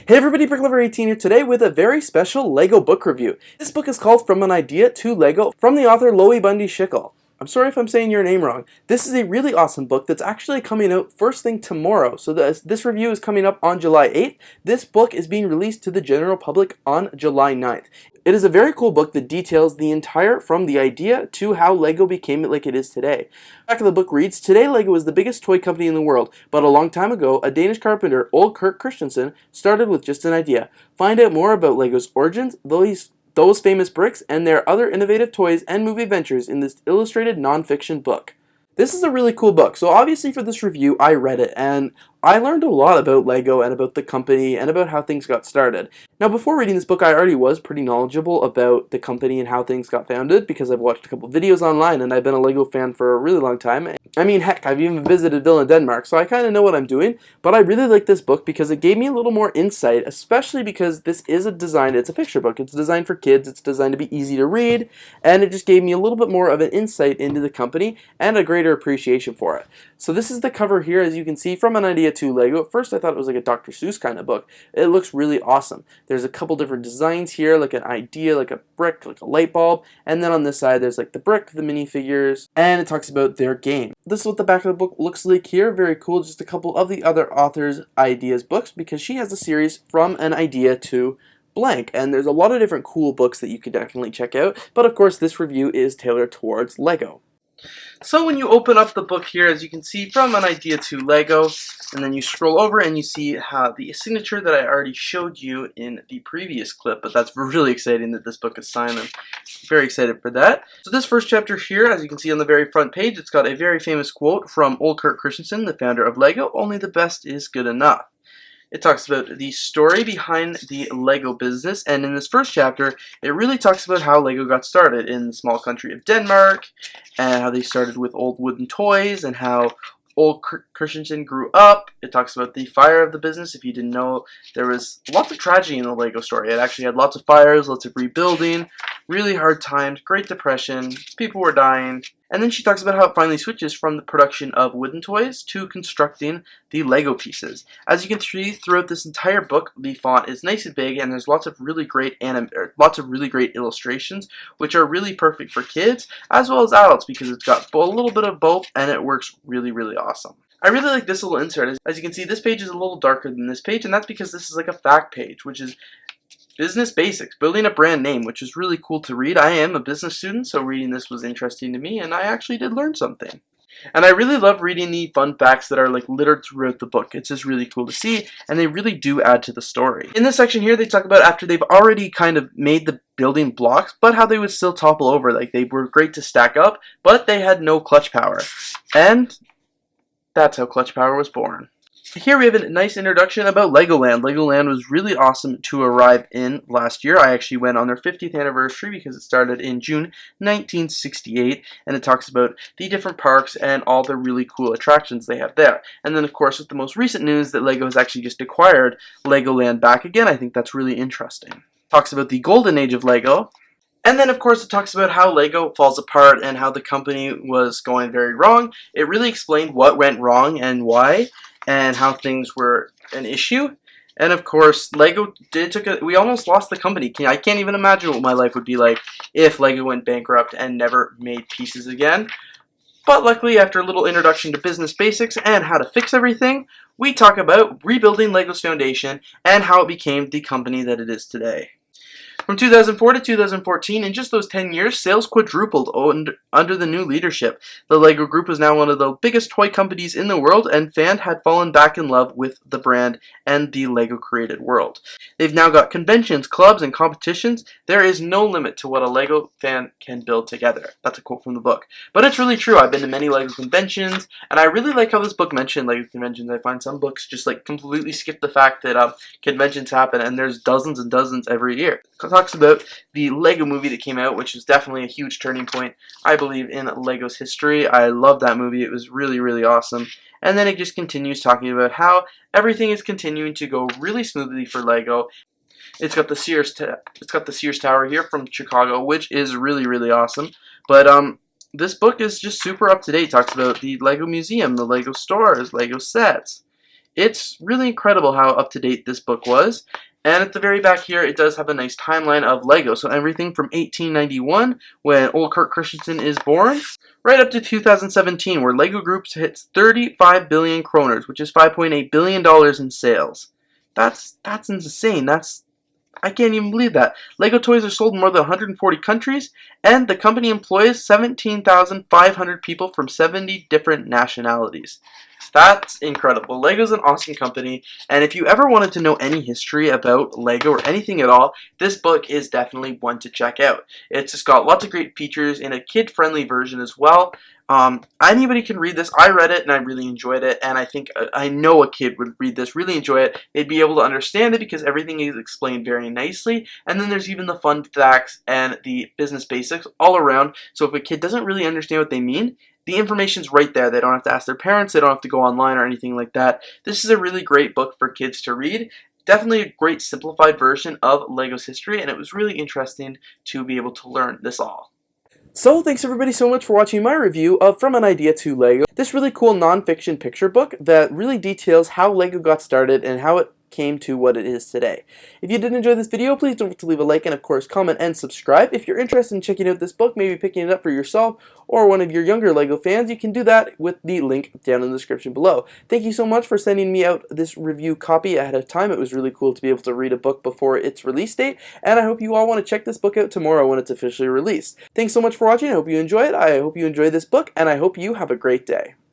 Hey everybody, BrickLover18 here today with a very special LEGO book review. This book is called From an Idea to LEGO from the author Loie Bundy Schickel. I'm sorry if I'm saying your name wrong. This is a really awesome book that's actually coming out first thing tomorrow. So this review is coming up on July 8th. This book is being released to the general public on July 9th. It is a very cool book that details the entire from the idea to how LEGO became like it is today. The back of the book reads, "Today LEGO is the biggest toy company in the world, but a long time ago, a Danish carpenter, Ole Kurt Christensen, started with just an idea. Find out more about LEGO's origins, those famous bricks, and their other innovative toys and movie ventures in this illustrated non-fiction book." This is a really cool book, so obviously for this review I read it, and I learned a lot about LEGO and about the company and about how things got started. Now before reading this book I already was pretty knowledgeable about the company and how things got founded because I've watched a couple videos online and I've been a LEGO fan for a really long time. I mean, heck, I've even visited Ville in Denmark, so I kind of know what I'm doing, but I really like this book because it gave me a little more insight, especially because this is it's a picture book. It's designed for kids, it's designed to be easy to read, and it just gave me a little bit more of an insight into the company and a greater appreciation for it. So this is the cover here, as you can see, From an Idea to LEGO. At first I thought it was like a Dr. Seuss kind of book. It looks really awesome. There's a couple different designs here, like an idea, like a brick, like a light bulb, and then on this side there's like the brick, the minifigures, and it talks about their game. This is what the back of the book looks like here. Very cool. Just a couple of the other author's ideas books, because she has a series From an Idea to blank, and there's a lot of different cool books that you could definitely check out, but of course this review is tailored towards LEGO. So when you open up the book here, as you can see, From an Idea to LEGO, and then you scroll over and you see how the signature that I already showed you in the previous clip, but that's really exciting that this book is signed. I'm very excited for that. So this first chapter here, as you can see on the very front page, it's got a very famous quote from Ole Kurt Christensen, the founder of LEGO: "Only the best is good enough." It talks about the story behind the LEGO business, and in this first chapter, it really talks about how LEGO got started in the small country of Denmark, and how they started with old wooden toys, and how Ole Christensen grew up. It talks about the fire of the business. If you didn't know, there was lots of tragedy in the LEGO story. It actually had lots of fires, lots of rebuilding, really hard times, Great Depression, people were dying. And then she talks about how it finally switches from the production of wooden toys to constructing the LEGO pieces. As you can see throughout this entire book, the font is nice and big, and there's lots of really great illustrations, which are really perfect for kids as well as adults, because it's got a little bit of both, and it works really, really awesome. I really like this little insert. As you can see, this page is a little darker than this page, and that's because this is like a fact page, which is business basics, building a brand name, which is really cool to read. I am a business student, so reading this was interesting to me, and I actually did learn something. And I really love reading the fun facts that are like littered throughout the book. It's just really cool to see, and they really do add to the story. In this section here, they talk about after they've already kind of made the building blocks, but how they would still topple over. Like, they were great to stack up, but they had no clutch power. And that's how clutch power was born. Here we have a nice introduction about Legoland. Legoland was really awesome to arrive in last year. I actually went on their 50th anniversary because it started in June 1968, and it talks about the different parks and all the really cool attractions they have there. And then, of course, with the most recent news that LEGO has actually just acquired Legoland back again, I think that's really interesting. Talks about the golden age of LEGO. And then, of course, it talks about how LEGO falls apart and how the company was going very wrong. It really explained what went wrong and why, and how things were an issue. And of course, LEGO we almost lost the company. I can't even imagine what my life would be like if LEGO went bankrupt and never made pieces again. But luckily, after a little introduction to business basics and how to fix everything, we talk about rebuilding LEGO's foundation and how it became the company that it is today. From 2004 to 2014, in just those 10 years, sales quadrupled under the new leadership. The LEGO Group is now one of the biggest toy companies in the world, and fans had fallen back in love with the brand and the LEGO created world. They've now got conventions, clubs, and competitions. There is no limit to what a LEGO fan can build together. That's a quote from the book. But it's really true. I've been to many LEGO conventions, and I really like how this book mentioned LEGO conventions. I find some books just like completely skip the fact that conventions happen, and there's dozens and dozens every year. Talks about the LEGO movie that came out, which is definitely a huge turning point, I believe, in LEGO's history. I love that movie. It was really, really awesome. And then it just continues talking about how everything is continuing to go really smoothly for LEGO. It's got the Sears Tower here from Chicago, which is really, really awesome. But this book is just super up to date. Talks about the LEGO Museum, the LEGO stores, LEGO sets. It's really incredible how up-to-date this book was. And at the very back here, it does have a nice timeline of LEGO. So everything from 1891, when old Kurt Christensen is born, right up to 2017, where LEGO Group hits 35 billion kroners, which is $5.8 billion in sales. That's insane. I can't even believe that. LEGO toys are sold in more than 140 countries, and the company employs 17,500 people from 70 different nationalities. That's incredible. LEGO's an awesome company, and if you ever wanted to know any history about LEGO or anything at all, this book is definitely one to check out. It's just got lots of great features in a kid-friendly version as well. Anybody can read this. I read it and I really enjoyed it, and I know a kid would read this, really enjoy it. They'd be able to understand it because everything is explained very nicely, and then there's even the fun facts and the business basics all around. So if a kid doesn't really understand what they mean, the information's right there. They don't have to ask their parents, they don't have to go online or anything like that. This is a really great book for kids to read. Definitely a great simplified version of LEGO's history, and it was really interesting to be able to learn this all. So, thanks everybody so much for watching my review of From an Idea to LEGO. This really cool non-fiction picture book that really details how LEGO got started and how it came to what it is today. If you did enjoy this video, please don't forget to leave a like and of course comment and subscribe. If you're interested in checking out this book, maybe picking it up for yourself or one of your younger LEGO fans, you can do that with the link down in the description below. Thank you so much for sending me out this review copy ahead of time. It was really cool to be able to read a book before its release date, and I hope you all want to check this book out tomorrow when it's officially released. Thanks so much for watching. I hope you enjoy it. I hope you enjoy this book, and I hope you have a great day.